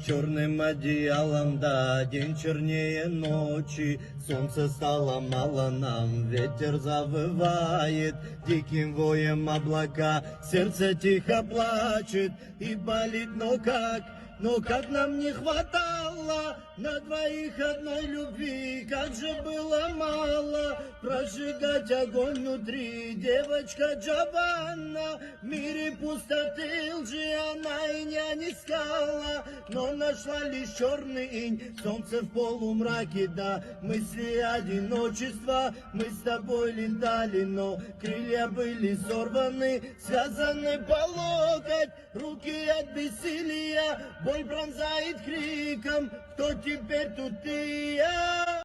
Черным одеялом, да, день чернее ночи, солнце стало мало нам, ветер завывает, диким воем облака, сердце тихо плачет и болит, но как нам не хватало на двоих одной любви, как же было мало прожигать огонь внутри. Девочка Джованна, в мире пустоты лжи она и не искала, но нашла лишь черный инь, солнце в полумраке, да, мысли одиночества, мы с тобой летали, но крылья были сорваны, связаны по локоть, руки от бессилия, боль пронзает криком, кто теперь тут и я?